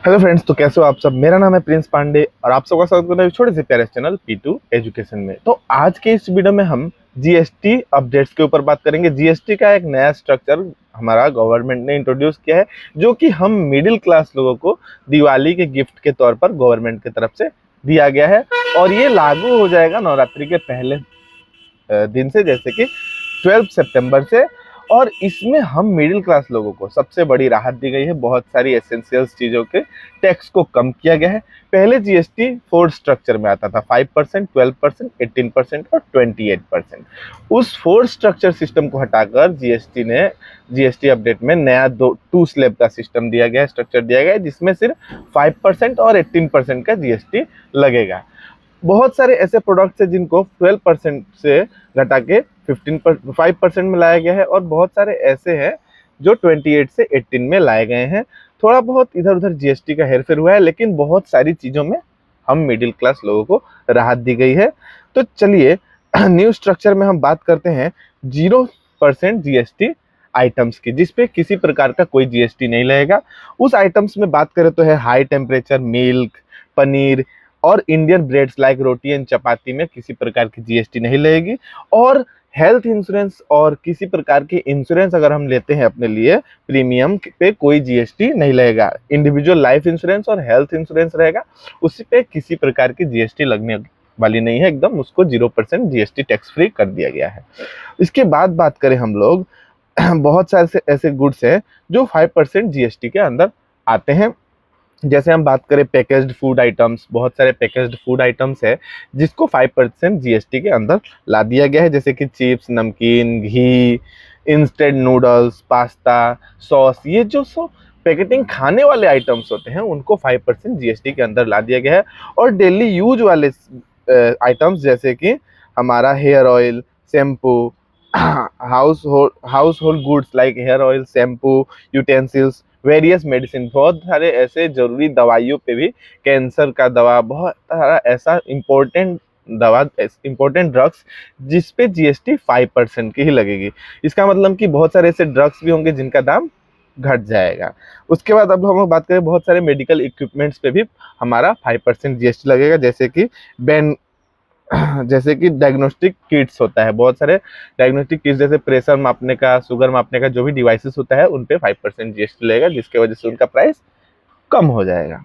Hello friends, तो कैसे हो आप सब। मेरा नाम है प्रिंस पांडे और आप सबका स्वागत करता है छोटे से प्यारे चैनल P2 एजुकेशन में। तो आज के इस वीडियो में हम जीएसटी अपडेट्स के ऊपर बात करेंगे। जीएसटी का एक नया स्ट्रक्चर हमारा गवर्नमेंट ने इंट्रोड्यूस किया है, जो कि हम मिडिल क्लास लोगों को दिवाली के गिफ्ट के तौर पर गवर्नमेंट की तरफ से दिया गया है। और ये लागू हो जाएगा नवरात्रि के पहले दिन से, जैसे कि 12 सितंबर से। और इसमें हम मिडिल क्लास लोगों को सबसे बड़ी राहत दी गई है। बहुत सारी एसेंशियल्स चीज़ों के टैक्स को कम किया गया है। पहले जीएसटी 4 स्ट्रक्चर में आता था, 5%, 12%, 18% और 28%। उस 4 स्ट्रक्चर सिस्टम को हटाकर जीएसटी अपडेट में नया 2 स्लैब का सिस्टम दिया गया है, स्ट्रक्चर दिया गया है, जिसमें सिर्फ 5% और 18% का जीएसटी लगेगा। बहुत सारे ऐसे प्रोडक्ट्स हैं जिनको 12% से घटा के 5% में लाया गया है, और बहुत सारे ऐसे हैं जो 28 से 18 में लाए गए हैं। थोड़ा बहुत इधर उधर जीएसटी का हेरफेर हुआ है, लेकिन बहुत सारी चीज़ों में हम मिडिल क्लास लोगों को राहत दी गई है। तो चलिए न्यू स्ट्रक्चर में हम बात करते हैं 0% जीएसटी आइटम्स की, जिसपे किसी प्रकार का कोई जीएसटी नहीं लगेगा। उस आइटम्स में बात करें तो है हाई टेम्परेचर मिल्क, पनीर और Indian breads like roti and chapati में किसी प्रकार की जीएसटी नहीं लगेगी। और हेल्थ इंश्योरेंस और किसी प्रकार की इंश्योरेंस अगर हम लेते हैं अपने लिए, प्रीमियम पे कोई जीएसटी नहीं लगेगा। इंडिविजुअल लाइफ इंश्योरेंस और हेल्थ इंश्योरेंस रहेगा, उसी पे किसी प्रकार की जीएसटी लगने वाली नहीं है। एकदम उसको 0% जीएसटी टैक्स फ्री कर दिया गया है। इसके बाद बात करें हम लोग बहुत सारे ऐसे गुड्स हैं जो 5% जीएसटी के अंदर आते हैं। जैसे हम बात करें पैकेज्ड फूड आइटम्स, बहुत सारे पैकेज्ड फूड आइटम्स है जिसको 5% जीएसटी के अंदर ला दिया गया है, जैसे कि चिप्स, नमकीन, घी, इंस्टेंट नूडल्स, पास्ता, सॉस। ये जो सब पैकेटिंग खाने वाले आइटम्स होते हैं उनको 5% जीएसटी के अंदर ला दिया गया है। और डेली यूज वाले आइटम्स जैसे कि हमारा hair oil, shampoo, house hold goods like hair oil, shampoo, utensils, various medicine, बहुत सारे ऐसे जरूरी दवाइयों पे भी, कैंसर का दवा, बहुत सारा ऐसा इम्पोर्टेंट ड्रग्स जिस पे जीएसटी 5% की ही लगेगी। इसका मतलब कि बहुत सारे ऐसे ड्रग्स भी होंगे जिनका दाम घट जाएगा। उसके बाद अब हम लोग बात करें बहुत सारे मेडिकल इक्विपमेंट्स पे भी हमारा 5% जीएसटी लगेगा, जैसे कि डायग्नोस्टिक किट्स होता है। बहुत सारे डायग्नोस्टिक किट्स जैसे प्रेशर मापने का, शुगर मापने का जो भी डिवाइसेस होता है उन पे 5% जीएसटी लगेगा, जिसकी वजह से उनका प्राइस कम हो जाएगा।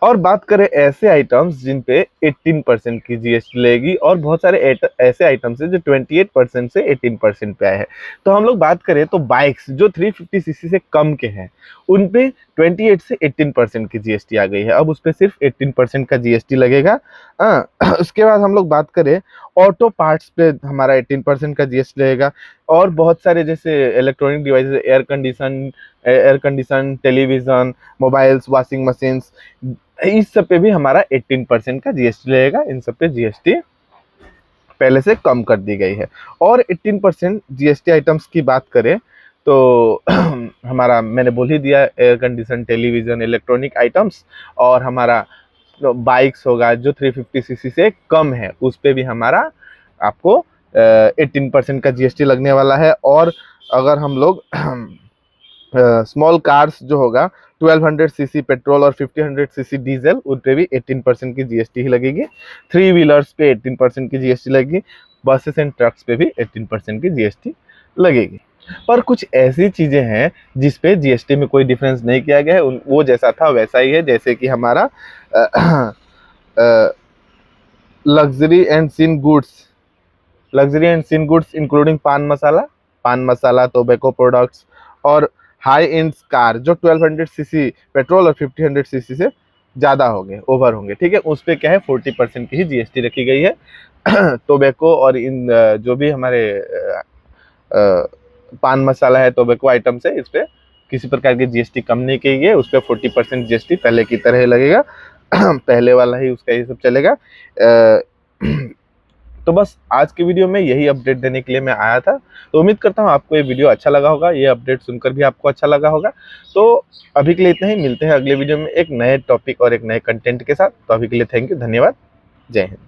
और बात करें ऐसे आइटम्स जिन पे 18% की जीएसटी लगेगी, और बहुत सारे ऐसे आइटम्स हैं जो 28% से 18% पे आए हैं। तो हम लोग बात करें तो बाइक्स जो 350cc से कम के हैं उन पे 28 से 18% की जीएसटी आ गई है। अब उस पर सिर्फ 18% का जीएसटी लगेगा। उसके बाद हम लोग बात करें ऑटो पार्ट्स पे हमारा 18% का जीएसटी लगेगा। और बहुत सारे जैसे electronic devices, air condition, television, mobiles, washing machines, इस सब पे भी हमारा 18% का जीएसटी लगेगा। इन सब पे जीएसटी पहले से कम कर दी गई है। और 18% जीएसटी आइटम्स की बात करें तो हमारा मैंने बोल ही दिया, air condition, television, electronic items, और हमारा बाइक्स होगा जो 350cc से कम है, उस पे भी हमारा आपको 18% का जीएसटी लगने वाला है। और अगर हम लोग स्मॉल कार्स जो होगा 1200cc पेट्रोल और 1500cc डीजल, उन पे भी 18% की जीएसटी ही लगेगी। 3 व्हीलर्स पे 18% की जीएसटी लगेगी। बसेस एंड ट्रक्स पे भी 18% की जीएसटी लगेगी। पर कुछ ऐसी चीजें हैं जिस पे जीएसटी में कोई डिफरेंस नहीं किया गया है, वो जैसा था वैसा ही है। जैसे कि हमारा luxury and sin goods including paan masala, tobacco products, और हाई एंड कार जो 1200cc पेट्रोल और 1500cc से ज़्यादा होंगे, ओवर होंगे, ठीक है, उस पर क्या है 40% की ही जीएसटी रखी गई है। टोबैको और इन जो भी हमारे पान मसाला है, टोबैको आइटम्स है, इस पर किसी प्रकार की जीएसटी कम नहीं की गई है। उस पर 40% जीएसटी पहले की तरह लगेगा। पहले वाला ही उसका ये सब चलेगा। तो बस आज की वीडियो में यही अपडेट देने के लिए मैं आया था। तो उम्मीद करता हूँ आपको ये वीडियो अच्छा लगा होगा, ये अपडेट सुनकर भी आपको अच्छा लगा होगा। तो अभी के लिए इतना ही, मिलते हैं अगले वीडियो में एक नए टॉपिक और एक नए कंटेंट के साथ। तो अभी के लिए थैंक यू, धन्यवाद, जय हिंद।